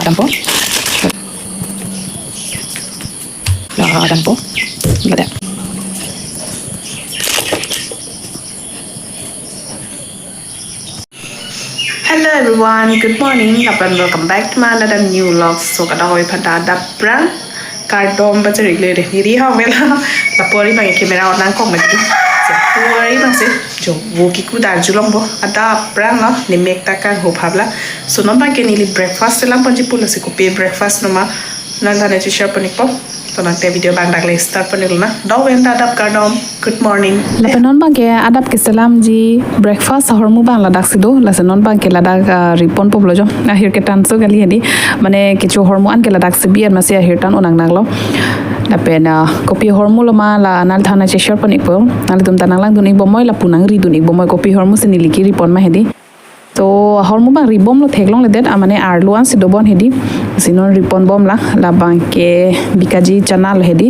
Adap po. Adap po. Adap. Hello everyone, good morning and welcome back to my another new vlog. So kada hoy phata Adap brand cardom bachari le re ni ri ha mela la pori bang camera on nang kong ma ti se pori bang se jo wo ki ku dar julong bo Adap brand no ni mek ta kan ho phabla so no bang ke ni li breakfast lam panji pula se ko pe breakfast no ma nan dane chi share panik po to nang te video bang dak le start panil na do wen Adap cardom good morning la penon bang ke Adap ke salam ji breakfast hormu bang la dak sido la senon bang ke la dak ripon po blojo na hir ke tan so gali hedi mane kichu hormu an ke la dak sibi an masia hir tan onang naglo la pena kopi hormu lo ma la nal thana che share panik po nal tum tanang lang dunik bomoy la punang ri dunik bomoy kopi hormu se niliki ripon ma hedi तो हॉर्मो बांग रिबोम लो थेगलों ले देत आमने आर्लुआन सिदोबन हेदी synonym Ripon बम ला बांग के बिकाजी चना लो हेदी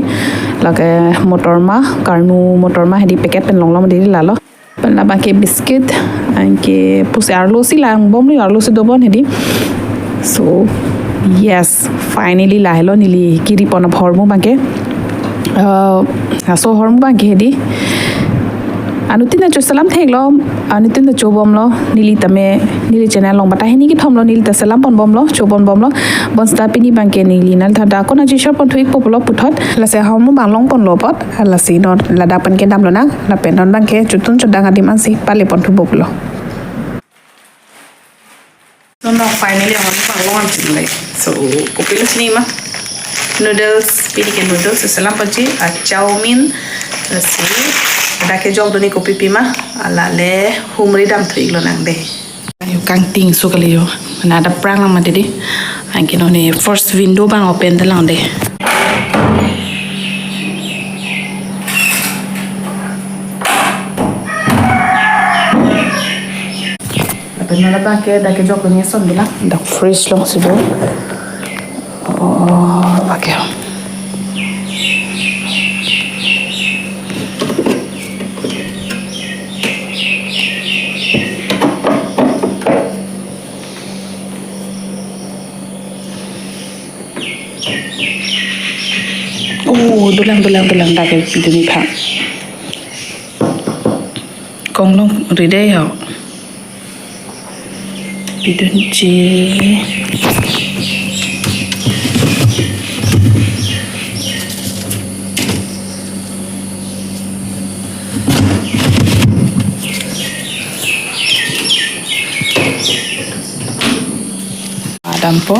लगे मोटरमा कार्नु मोटरमा हेदी packet pen लोंग लोंग देली लालो ला बांग के बिस्किट के पुसे आर्लु सी ला बम ली आर्लु सिदोबन हेदी सो यस फाइनली लाहेलो निली की रिपन ऑफ हॉर्मो बांग के सो हॉर्मो बांग के हेदी अनुतिन जो सलाम थेगलो अनुतिन जो बमलो नीली तमे नीली चैनल लोंग बता हेनी की थमलो नीली त सलाम पन बमलो चोबन बमलो बंस्ता पिनी बांके नीली नल था कोना जिशर पन थुइक पोपलो पुथत लसे हमु बांगलोंग पन लोपत लसी नोट लदा पन के दामलो ना लपे नन बांके चुतुन चदांगा दिमानसी पाले पन थु पोपलो no finally I want to launch like so kopilos ni ma noodles pili ke noodles salam paji chow mein lasi dake jog doni kopi pima ala le humri dam thiglo nang de ayo kang ting so kali yo na da prang lang mate di angke no ne first window bang open de lang de Penala ba ke dake jog doni son bila da fresh long sido oh okay oh dulang dah ke video ni phang kong long ride yo video ni je dampo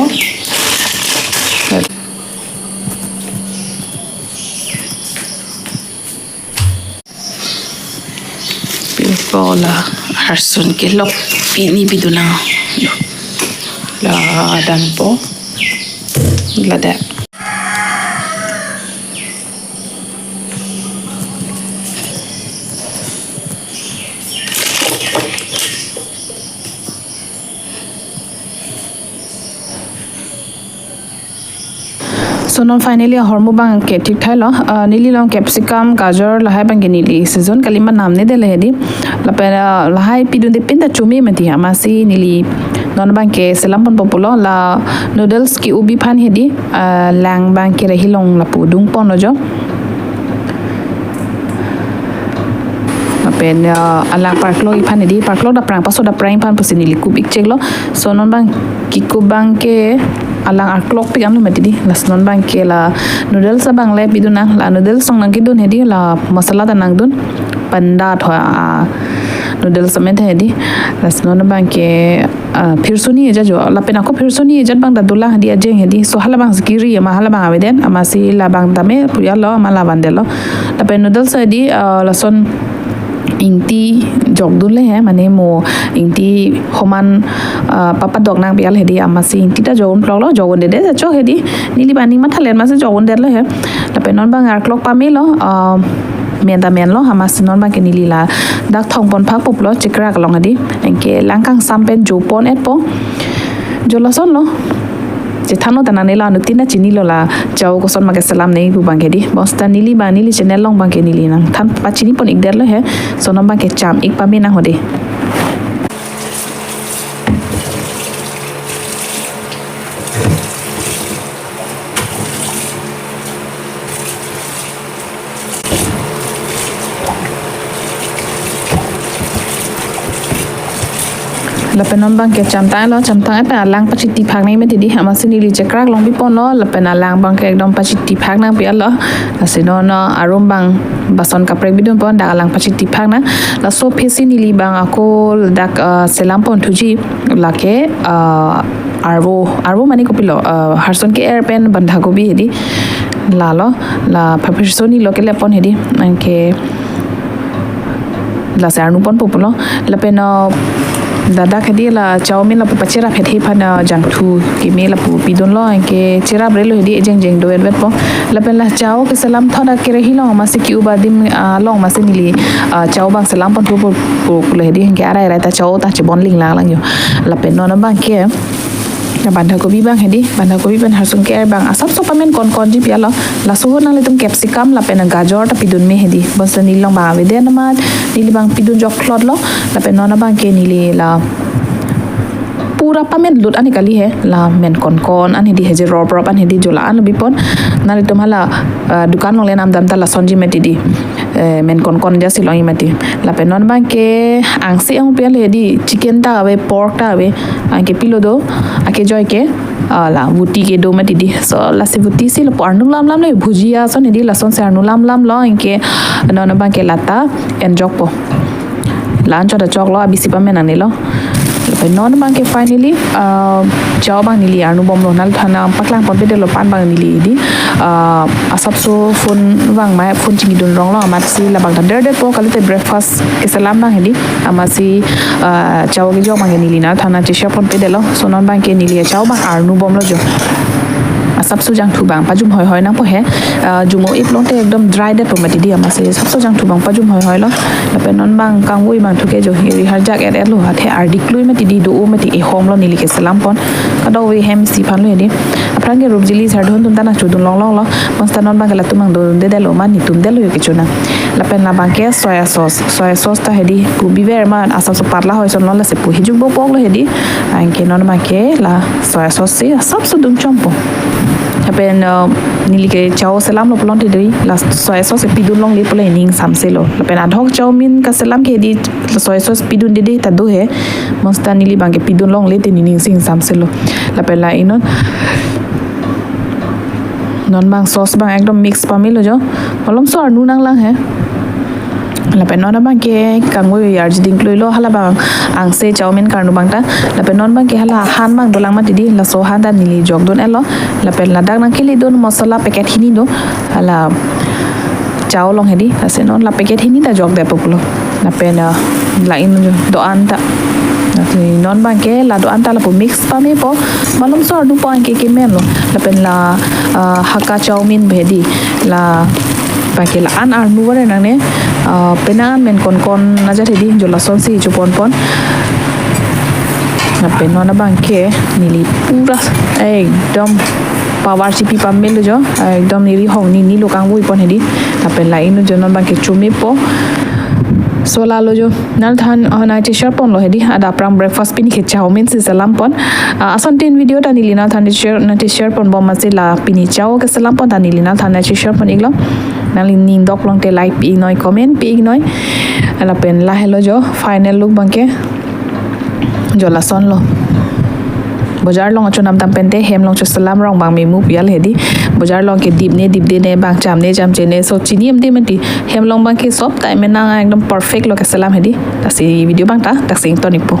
Bola harsun ke lok ini biduna la dampo la da so non finally hormo bang ke thik thai lo nili long capsicum gajar lahai bang ke nili season kalima nam ne de le di la pera lahai pidun de pinda chumi mati amasi nili non bang ke selam pon populo la noodles ki ubi phan hedi lang bang ke rehi long la pudung pon jo pen ala parklo iphan di parklo da prang paso da prang phan pasini liku big cheklo so non bang ki ku bang ke alang arklok pi amnu mati di las non bang ke la noodles bang le biduna la noodles song nang kidun hedi la masala da nang dun panda thoa noodles samet hedi las non bang ke phirsuni eja jo la pena ko phirsuni eja bang da dula hedi ajeng hedi so hala bang skiri ma hala bang aveden amasi la bang tame puya lo ma la bandelo la pen noodles hedi la son inti jog dule hai mane mo inti homan papa dog nang bial hedi amasi inti ta jogon plog lo jogon de cho hedi nili bani ma thalen ma se jogon de le he la pe non bang ar clock pa me lo men da men lo hamas non bang ke nili la dak thong pon phak pop lo chikra ka long hadi enke langkang sampen jo pon et po jo la son lo je thano ta nane la nu tina chini lo la chau ko son ma ke salam nei bu bang ke di bosta nili ba nili channel long bang ke nili nang than pa chini pon ik der lo he so non bang ke cham ik pa me na hode la penon bang ke cham ta lo cham ta pe alang pachiti phak nei me ti di ama sini li chekrak long bi pon lo la pen alang bang ke ekdom pachiti phak na pe lo asino no arom bang bason kaprek bidun pon da alang pachiti phak na la so phesi ni li bang ako dak selam pon thuji la ke arvo mani ko pilo harson ke air pen bandha ko bi hedi la lo la phaphisoni lo ke le pon hedi anke la sarnu pon populo la pen dada khadi la chawmin la pachera phethe phan jangthu ki me la pu pidon lo anke chera brelo hedi jeng jeng do wet po la pen la chaw ke salam thoda ke rehi lo ma se ki ubadim long ma se nili chaw bang salam pon pu le hedi ke ara ta chaw ta che bon ling lang yo la pen no bang ke banda gobi bang hedi banda gobi pen harsung ke bang asap so pamen kon ji pialo la so na le tum capsicum la pen gajor ta pidun me hedi bonsa nilong ba ve den mat nili bang pidun jok klot lo la pen no bang ke nili la pura pamen lut ani kali he la men kon ani di heje rob ani di jola an bipon nali tum hala dukan long le nam dam ta la sonji meti di men kon ja silong imati la pen non bang ke angsi ang piale di chicken ta ave pork ta ave anke pilo do ake joy ke la buti ke do mati di so la se buti si la parnu lam le bhujia so ni di la son se arnu lam lo anke non bang ke lata en jok po lan cho da chok lo abisi pa men ani lo non bang ke finally chaw bang nili arnu bom lo nal thana paklang pon bedelo pan bang nili di asap so phone wang mai phone chingi dun rong lo amat si la bang der de po kalite breakfast ke salam bang hedi amasi chaw ke jo bang nili na thana che shop pon bedelo so non bang ke nili chaw bang arnu bom lo jo asap su jang thu bang pajum hoi na po he jumo ip long te ekdom dry de pomati di amase sap su jang thu bang pajum hoi lo la pen non bang kang wui bang thuke jo hi har jak et lo ha the ardik lui mati di do mati e hom lo nili ke salam pon kado we hem si phan lo di aprang ke rob jili sar dhon tum tana chudun long lo monsta non bang la tumang do de lo man ni tum de lo ke chuna la pen la bang ke soya sauce ta hedi pu bi ver man asap so parla hoi son lo la se pu hijuk bo pok lo hedi anke non bang ke la soya sauce si asap su dum chompo pen nili ke chaw salam lo plon te dei la soy sauce pidun long le pole ning samse lo la pen adhok chow min ka salam ke di soy sauce pidun de ta do he monsta nili bang ke pidun long le te ning sing samse lo la pen la inon non bang sauce bang ekdom mix pamil lo jo holom so arnu nang lang he la pen non bang ke kangoi yar jiding kloi lo hala bang ang se chowmin karnu bang ta la pen non bang ke hala han bang dolang ma didi la so han da nili jog don elo la pen la dak nang kili don masala packet hini do hala chaw long hedi la se non la packet hini ta jog de populo la pen la in do anta non bang ke la do anta la po mix pa me po malum so du po ke men lo la pen la hakka chow min bhedi la pakai la an arnu wara nang ne penan men kon na ja thedi jola son si chu pon na pen no bang ke nili pura ekdom power chipi pamel jo ekdom niri hong ni lo kang bui pon hedi na pen la inu jonon bang ke chumi po sola lo jo nal than na che share pon lo hedi ada pram breakfast pini ke chow min si salam pon ason tin video ta nili na than che share pon bom ma se la pini chow ke salam pon ta nili na than na che share pon iglo nalin ning dok long te like pi noi comment pi noi ala pen la hello jo final look bangke jola son lo baजार long chu nam tam pen te hem long chu salam rong bang me mu pial hedi baजार long ke dip de ne bang cham che ne so chiniam de menti hem long bang ke sop tai me na ekdom perfect lo ke salam hedi ta si video bang ta tak sing to nipo